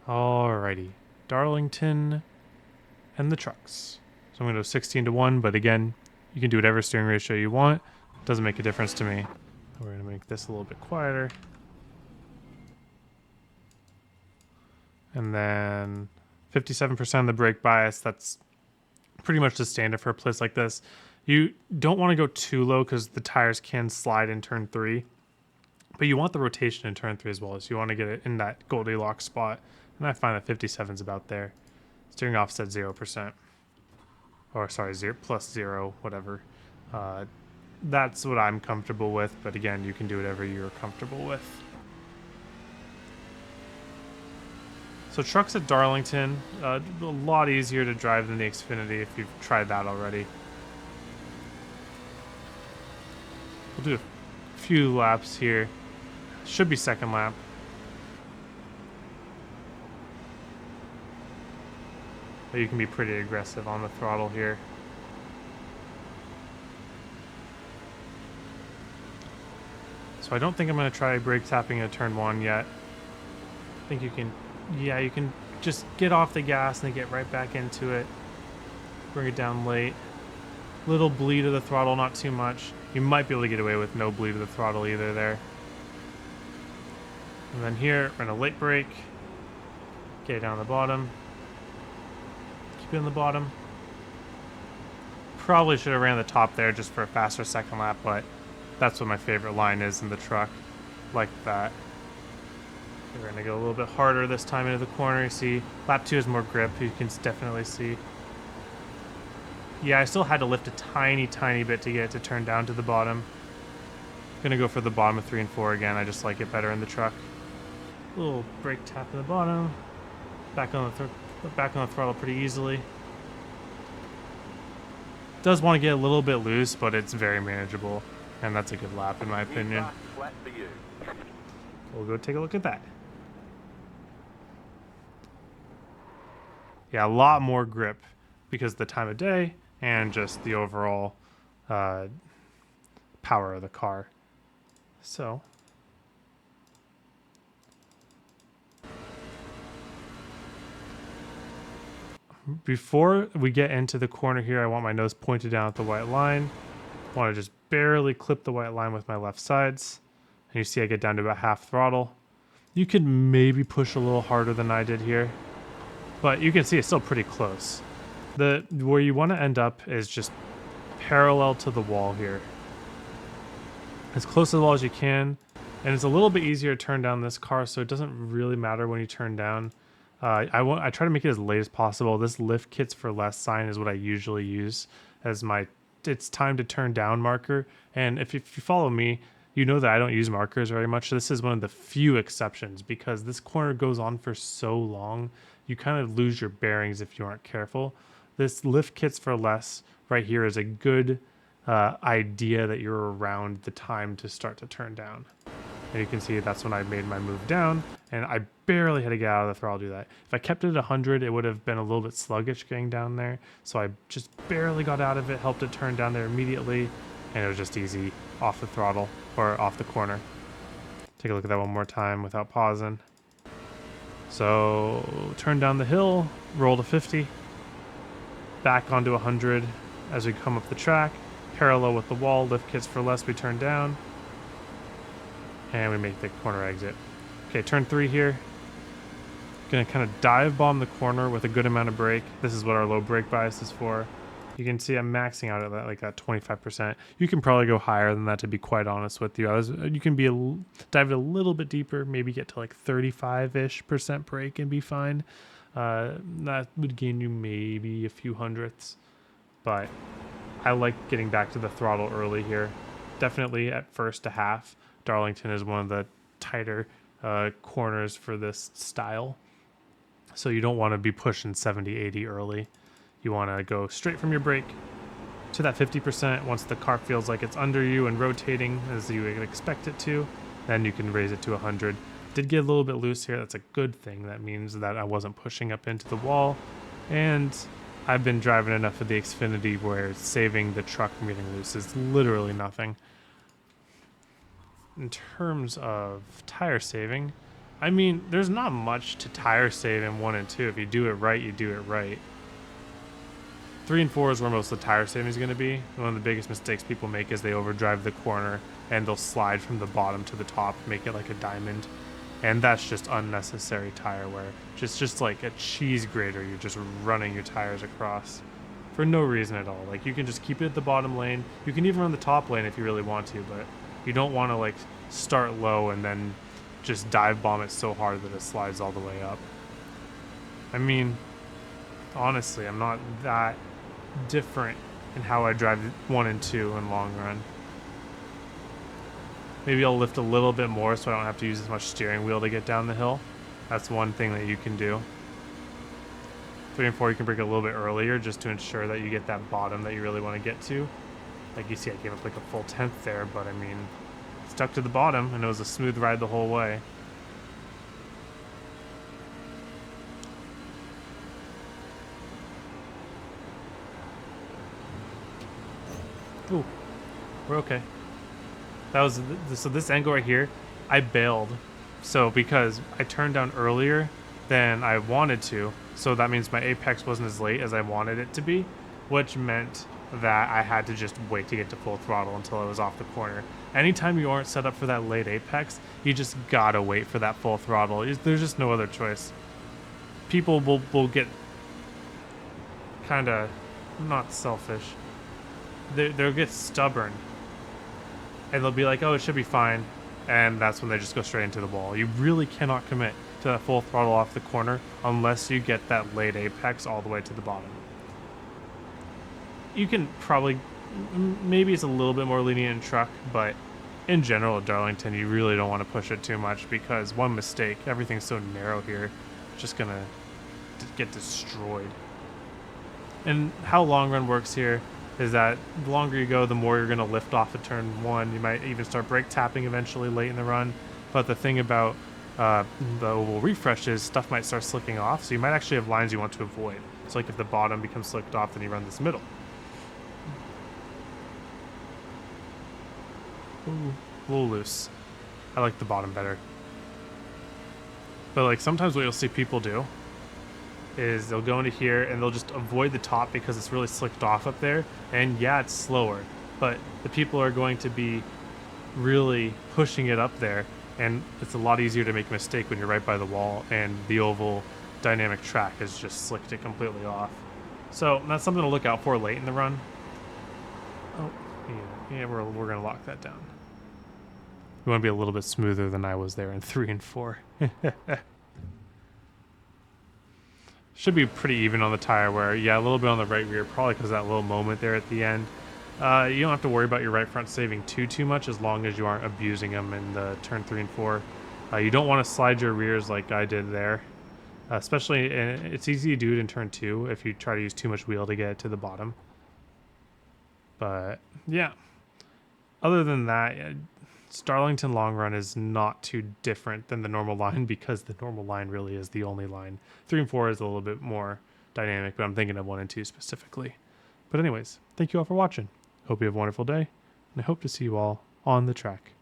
Alrighty. Darlington and the trucks. So I'm going to go 16-1, but again, you can do whatever steering ratio you want. Doesn't make a difference to me. We're going to make this a little bit quieter. And then 57% of the brake bias. That's pretty much the standard for a place like this. You don't want to go too low because the tires can slide in turn 3. But you want the rotation in turn 3 as well. So you want to get it in that Goldilocks spot. And I find that 57 is about there. Steering offset 0%. Or sorry, plus 0, whatever. That's what I'm comfortable with. But again, you can do whatever you're comfortable with. So trucks at Darlington, a lot easier to drive than the Xfinity if you've tried that already. We'll do a few laps here. Should be second lap. But you can be pretty aggressive on the throttle here. So I don't think I'm going to try brake tapping at turn 1 yet. I think you can, yeah, you can just get off the gas and then get right back into it. Bring it down late. Little bleed of the throttle, not too much. You might be able to get away with no bleed of the throttle either there. And then here, we're going to late brake. Get it down the bottom. Keep it in the bottom. Probably should have ran the top there just for a faster second lap, but that's what my favorite line is in the truck. Like that. We're going to go a little bit harder this time into the corner. You see, lap 2 has more grip. You can definitely see. Yeah, I still had to lift a tiny bit to get it to turn down to the bottom. Gonna go for the bottom of 3 and 4 again. I just like it better in the truck. Little brake tap in the bottom. Back on the throttle pretty easily. Does want to get a little bit loose, but it's very manageable, and that's a good lap in my opinion. We'll go take a look at that. Yeah, a lot more grip because of the time of day and just the overall power of the car. So before we get into the corner here, I want my nose pointed down at the white line. I want to just barely clip the white line with my left sides. And you see I get down to about half throttle. You could maybe push a little harder than I did here, but you can see it's still pretty close. Where you want to end up is just parallel to the wall here. As close to the wall as you can. And it's a little bit easier to turn down this car, so it doesn't really matter when you turn down. I try to make it as late as possible. This lift kits for less sign is what I usually use as my it's time to turn down marker. And if you follow me, you know that I don't use markers very much. This is one of the few exceptions because this corner goes on for so long, you kind of lose your bearings if you aren't careful. This lift kits for less right here is a good idea that you're around the time to start to turn down. And you can see that's when I made my move down, and I barely had to get out of the throttle to do that. If I kept it at 100, it would have been a little bit sluggish getting down there. So I just barely got out of it, helped it turn down there immediately, and it was just easy off the throttle or off the corner. Take a look at that one more time without pausing. So turn down the hill, roll to 50, back onto 100 as we come up the track, parallel with the wall, lift kits for less, we turn down. And we make the corner exit. Okay, turn 3 here. Gonna kind of dive bomb the corner with a good amount of brake. This is what our low brake bias is for. You can see I'm maxing out at that, like that 25%. You can probably go higher than that, to be quite honest with you. You can dive it a little bit deeper, maybe get to like 35-ish% brake and be fine. That would gain you maybe a few hundredths. But I like getting back to the throttle early here. Definitely at first to half. Darlington is one of the tighter corners for this style. So you don't want to be pushing 70, 80 early. You want to go straight from your brake to that 50%. Once the car feels like it's under you and rotating as you would expect it to, then you can raise it to 100. Did get a little bit loose here. That's a good thing. That means that I wasn't pushing up into the wall. And I've been driving enough of the Xfinity where saving the truck from getting loose is literally nothing. In terms of tire saving, I mean, there's not much to tire save in 1 and 2. If you do it right, you do it right. 3 and 4 is where most of the tire saving is going to be. One of the biggest mistakes people make is they overdrive the corner and they'll slide from the bottom to the top, make it like a diamond. And that's just unnecessary tire wear. Just like a cheese grater, you're just running your tires across for no reason at all. Like, you can just keep it at the bottom lane. You can even run the top lane if you really want to, but you don't want to like start low and then just dive bomb it so hard that it slides all the way up. I mean, honestly, I'm not that different in how I drive 1 and 2 in long run. Maybe I'll lift a little bit more so I don't have to use as much steering wheel to get down the hill. That's one thing that you can do. 3 and 4 you can brake a little bit earlier just to ensure that you get that bottom that you really want to get to. Like you see, I gave up like a full 10th there, but I mean, stuck to the bottom and it was a smooth ride the whole way. Ooh, we're okay. That was so this angle right here, I bailed. So because I turned down earlier than I wanted to, so that means my apex wasn't as late as I wanted it to be, which meant that I had to just wait to get to full throttle until I was off the corner. Anytime you aren't set up for that late apex, you just gotta wait for that full throttle. There's just no other choice. People will get kind of not selfish. They'll get stubborn. And they'll be like, oh, it should be fine. And that's when they just go straight into the wall. You really cannot commit to that full throttle off the corner unless you get that late apex all the way to the bottom. You can probably, maybe it's a little bit more lenient in truck, but in general at Darlington, you really don't want to push it too much because one mistake, everything's so narrow here, it's just gonna get destroyed. And how long run works here is that the longer you go, the more you're going to lift off at turn 1. You might even start brake tapping eventually late in the run. But the thing about the oval refresh is stuff might start slicking off, so you might actually have lines you want to avoid. So like if the bottom becomes slicked off, then you run this middle. Ooh, a little loose. I like the bottom better. But like sometimes what you'll see people do is they'll go into here and they'll just avoid the top because it's really slicked off up there. And yeah, it's slower, but the people are going to be really pushing it up there. And it's a lot easier to make a mistake when you're right by the wall and the oval dynamic track has just slicked it completely off. So that's something to look out for late in the run. Oh, yeah, we're going to lock that down. We want to be a little bit smoother than I was there in 3 and 4. Should be pretty even on the tire wear. Yeah, a little bit on the right rear, probably because of that little moment there at the end. You don't have to worry about your right front saving too much as long as you aren't abusing them in the turn 3 and 4. You don't want to slide your rears like I did there. Especially, it's easy to do it in turn 2 if you try to use too much wheel to get it to the bottom. But, yeah. Other than that, Darlington long run is not too different than the normal line because the normal line really is the only line. 3 and 4 is a little bit more dynamic, but I'm thinking of 1 and 2 specifically. But anyways, thank you all for watching. Hope you have a wonderful day, and I hope to see you all on the track.